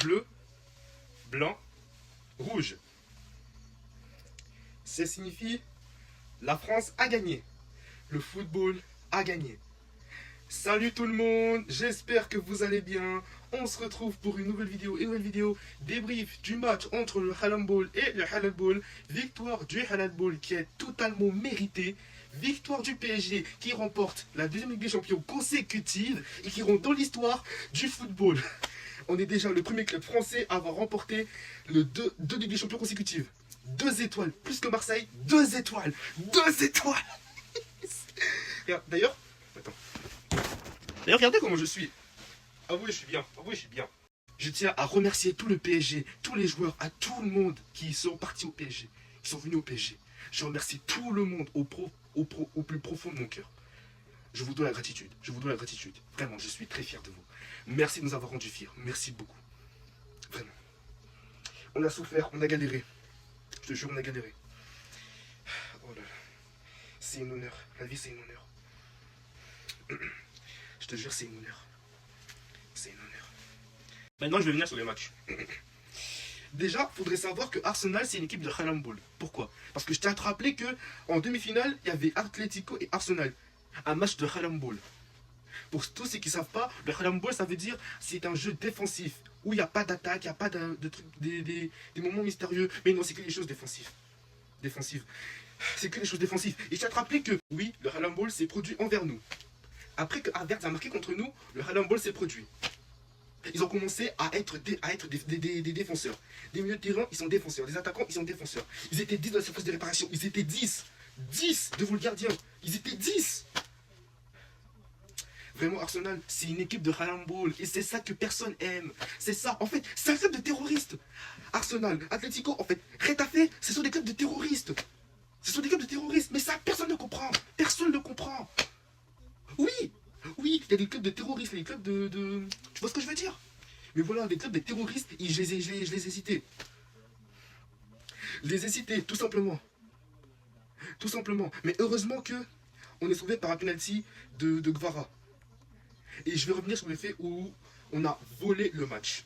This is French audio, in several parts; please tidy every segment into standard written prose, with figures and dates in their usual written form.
bleu, blanc, rouge. Ça signifie la France a gagné. Le football a gagné. Salut tout le monde, j'espère que vous allez bien. On se retrouve pour une nouvelle vidéo, débrief du match entre le Halal Ball et le Halal Ball. Victoire du Halal Ball qui est totalement méritée. Victoire du PSG qui remporte la deuxième Ligue des Champions consécutive et qui rentre dans l'histoire du football. On est déjà le premier club français à avoir remporté deux Ligues des Champions consécutives. 2 étoiles, plus que Marseille, 2 étoiles. 2 étoiles. D'ailleurs, regardez comment je suis. Avouez, je suis bien. Je tiens à remercier tout le PSG, tous les joueurs, à tout le monde qui sont partis au PSG, qui sont venus au PSG. Je remercie tout le monde au plus profond de mon cœur. Je vous dois la gratitude. Vraiment, je suis très fier de vous. Merci de nous avoir rendus fiers. Merci beaucoup. Vraiment. On a souffert, on a galéré. Je te jure, on a galéré. Oh là là. C'est un honneur. La vie, c'est un honneur. Je te jure, c'est un honneur. Maintenant, je vais venir sur les matchs. Déjà, il faudrait savoir que Arsenal, c'est une équipe de Halal Ball. Pourquoi? Parce que je tiens à te rappeler qu'en demi-finale, il y avait Atlético et Arsenal. Un match de Halal Ball. Pour tous ceux qui ne savent pas, le Halal Ball, ça veut dire c'est un jeu défensif. Où il n'y a pas d'attaque, il n'y a pas des moments mystérieux. Mais non, c'est que des choses défensives. C'est que des choses défensives. Et je tiens à te rappeler que, oui, le Halal Ball s'est produit envers nous. Après que Havertz a marqué contre nous, le Halal Ball s'est produit. Ils ont commencé à être des défenseurs. Des milieux de terrain, ils sont défenseurs. Des attaquants, ils sont défenseurs. Ils étaient 10 dans la surface de réparation. Ils étaient 10. 10 devant le gardien. Ils étaient 10. Vraiment, Arsenal, c'est une équipe de Halal Ball. Et c'est ça que personne aime. C'est ça. En fait, c'est un club de terroristes. Arsenal, Atlético, en fait, Retafe, ce sont des clubs de terroristes. Mais ça, personne ne comprend. Oui, il y a des clubs de terroristes, des clubs de... Tu vois ce que je veux dire? Mais voilà, des clubs de terroristes, je les ai cités. Tout simplement. Mais heureusement que on est sauvé par un penalty de Guevara. Et je vais revenir sur le fait où on a volé le match.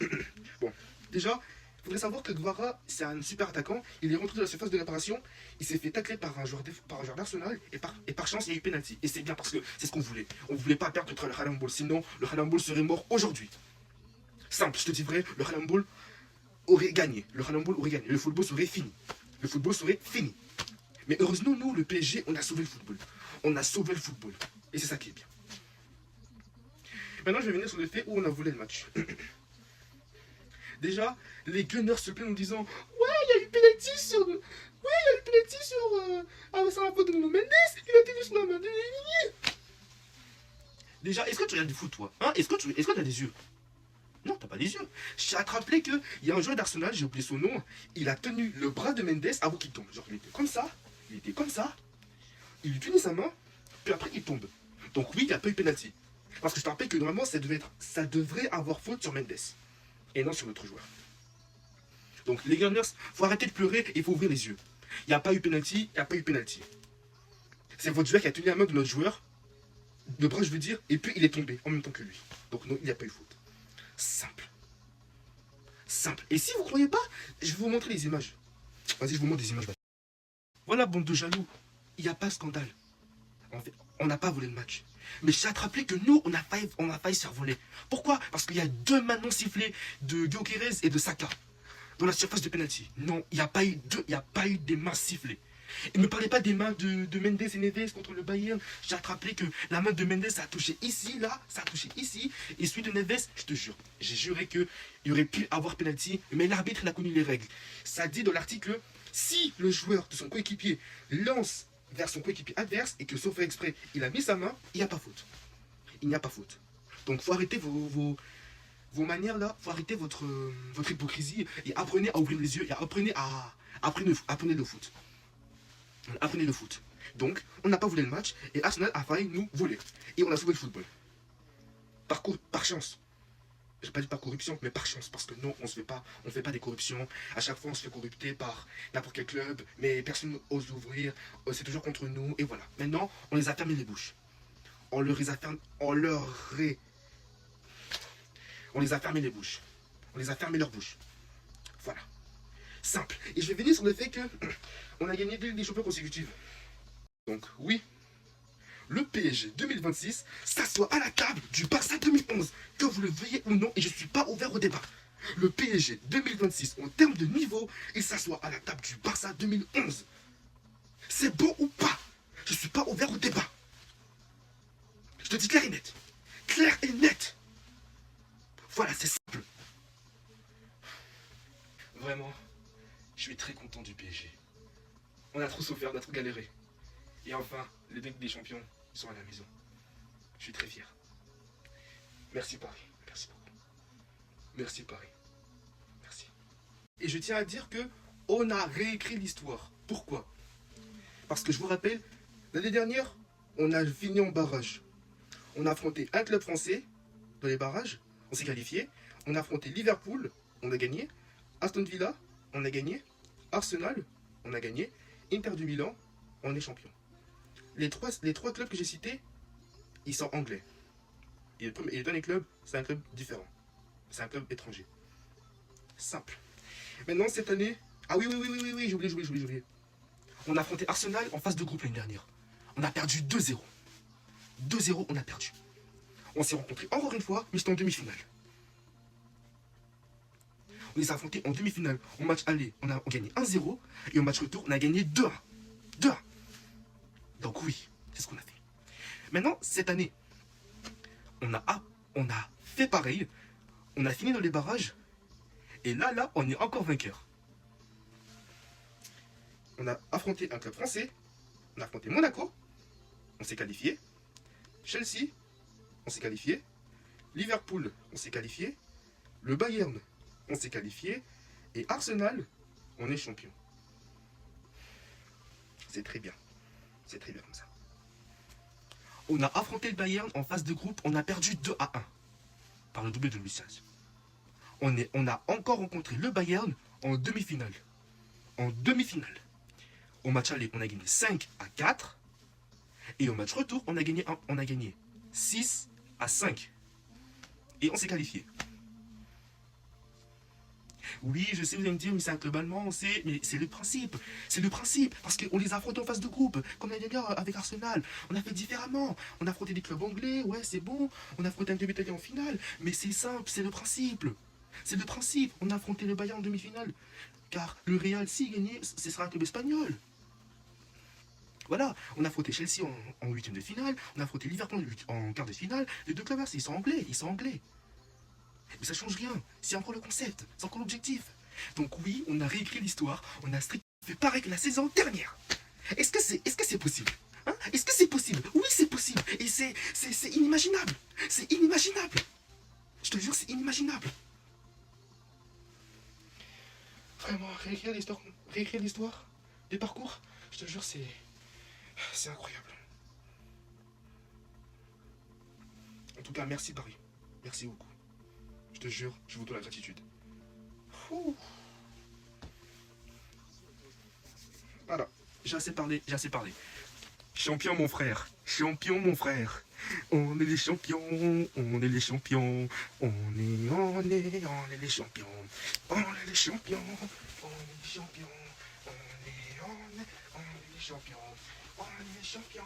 Bon, déjà, il faudrait savoir que Guevara, c'est un super attaquant. Il est rentré dans la surface de réparation. Il s'est fait tacler par un joueur d'Arsenal. Et par chance, il y a eu penalty. Et c'est bien parce que c'est ce qu'on voulait. On ne voulait pas perdre contre le Halal Ball. Sinon, le Halal Ball serait mort aujourd'hui. Simple, je te dis vrai, le Halal Ball aurait gagné. Le football serait fini. Mais heureusement, nous, le PSG, on a sauvé le football. Et c'est ça qui est bien. Maintenant, je vais venir sur le fait où on a volé le match. Déjà, les Gunners se plaignent en disant ouais, il y a eu penalty sur la faute de Nuno Mendes, il a été sur la main de... Déjà, est-ce que tu regardes du foot, toi, hein? Est-ce que tu as des yeux? Non, t'as pas des yeux. Je tiens à te rappeler qu'il y a un joueur d'Arsenal, j'ai oublié son nom, il a tenu le bras de Mendes avant qu'il tombe. Genre, il était comme ça, il lui tenait sa main, puis après il tombe. Donc oui, il n'y a pas eu penalty. Parce que je te rappelle que normalement, ça devrait avoir faute sur Mendes. Et non sur notre joueur. Donc les Gunners, faut arrêter de pleurer et il faut ouvrir les yeux. Il n'y a pas eu penalty, C'est votre joueur qui a tenu la main de notre joueur, le bras je veux dire, et puis il est tombé en même temps que lui. Donc non, il n'y a pas eu faute. Simple. Et si vous ne croyez pas, je vais vous montrer les images. Vas-y, je vous montre des images. Voilà, bande de jaloux. Il n'y a pas de scandale. En fait, on n'a pas volé le match. Mais je tiens à te rappeler que nous, on a failli se faire voler. Pourquoi? Parce qu'il y a 2 mains non sifflées de Gyökeres et de Saka dans la surface de penalty. Non, il n'y a pas eu des mains sifflées. Et ne me parlez pas des mains de Mendes et Neves contre le Bayern. Je tiens à te rappeler que la main de Mendes, ça a touché ici, là, ça a touché ici. Et celui de Neves, je te jure, j'ai juré qu'il y aurait pu avoir penalty, mais l'arbitre, il a connu les règles. Ça dit dans l'article, si le joueur de son coéquipier lance vers son coéquipier adverse et que sauf exprès, il a mis sa main, il n'y a pas faute. Donc, faut arrêter vos manières là, faut arrêter votre hypocrisie et apprenez à ouvrir les yeux et apprenez le foot. Apprenez le foot. Donc, on n'a pas volé le match et Arsenal a failli nous voler. Et on a sauvé le football. Par chance. Je n'ai pas dit par corruption, mais par chance. Parce que non, on ne fait pas des corruptions. À chaque fois, on se fait corrupter par n'importe quel club. Mais personne n'ose ouvrir. C'est toujours contre nous. Et voilà. Maintenant, on les a fermé les bouches. On les a fermé les bouches. On les a fermés leur bouche. Voilà. Simple. Et je vais venir sur le fait que on a gagné 2 Ligues des Champions consécutives. Donc oui, le PSG 2026 s'assoit à la table du Barça 2011, que vous le veuillez ou non, et je ne suis pas ouvert au débat. Le PSG 2026, en termes de niveau, il s'assoit à la table du Barça 2011. C'est bon ou pas? Je ne suis pas ouvert au débat. Je te dis clair et net. Clair et net. Voilà, c'est simple. Vraiment, je suis très content du PSG. On a trop souffert, on a trop galéré. Et enfin, les Ligues des Champions sont à la maison. Je suis très fier. Merci Paris. Merci beaucoup. Merci Paris. Merci. Et je tiens à dire que on a réécrit l'histoire. Pourquoi? Parce que je vous rappelle, l'année dernière, on a fini en barrage. On a affronté un club français dans les barrages, on s'est qualifié. On a affronté Liverpool, on a gagné. Aston Villa, on a gagné. Arsenal, on a gagné. Inter du Milan, on est champion. Les trois clubs que j'ai cités, ils sont anglais. Et le dernier club, c'est un club différent. C'est un club étranger. Simple. Maintenant, cette année... Ah oui, j'ai oublié. On a affronté Arsenal en phase de groupe l'année dernière. On a perdu 2-0. 2-0, on a perdu. On s'est rencontrés encore une fois, mais c'était en demi-finale. On les a affrontés en demi-finale. En match aller, on a gagné 1-0. Et au match retour, on a gagné 2-1. 2-1. Donc oui, c'est ce qu'on a fait. Maintenant, cette année, on a fait pareil. On a fini dans les barrages. Et là, on est encore vainqueur. On a affronté un club français. On a affronté Monaco. On s'est qualifié. Chelsea, on s'est qualifié. Liverpool, on s'est qualifié. Le Bayern, on s'est qualifié. Et Arsenal, on est champion. C'est très bien. C'est très bien comme ça. On a affronté le Bayern en phase de groupe. On a perdu 2-1 par le doublé de Luis Diaz. On a encore rencontré le Bayern en demi-finale. En demi-finale. Au match aller, on a gagné 5-4. Et au match retour, on a gagné 6-5. Et on s'est qualifié. Oui, je sais, vous allez me dire, mais c'est un club allemand, on sait, mais c'est le principe. C'est le principe, parce qu'on les a affrontés en phase de groupe, comme l'année dernière avec Arsenal. On a fait différemment. On a affronté des clubs anglais, ouais, c'est bon. On a affronté un club italien en finale, mais c'est simple, c'est le principe. C'est le principe. On a affronté le Bayern en demi-finale. Car le Real, s'il gagnait, ce sera un club espagnol. Voilà, on a affronté Chelsea en huitième de finale, on a affronté Liverpool en quart de finale. Les deux clubs, ils sont anglais, Mais ça change rien, c'est encore le concept, c'est encore l'objectif. Donc oui, on a réécrit l'histoire, on a strictement fait pareil que la saison dernière. Est-ce que c'est possible, hein? Est-ce que c'est possible? Oui, c'est possible. Et c'est inimaginable. C'est inimaginable. Je te jure, c'est inimaginable. Vraiment, réécrire l'histoire des parcours, je te jure, c'est incroyable. En tout cas, merci Paris. Merci beaucoup. Je te jure, je vous dois la gratitude. Ouh. Voilà, j'ai assez parlé. Champion mon frère. On est les champions, on est les champions. On est les champions. On est les champions, on est les champions. On est les champions. On est les champions,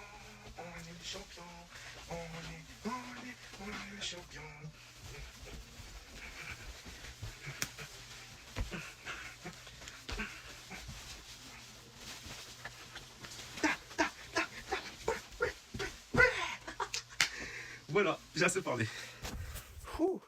on est les champions. On est les champions. Voilà, j'ai assez parlé. Ouh.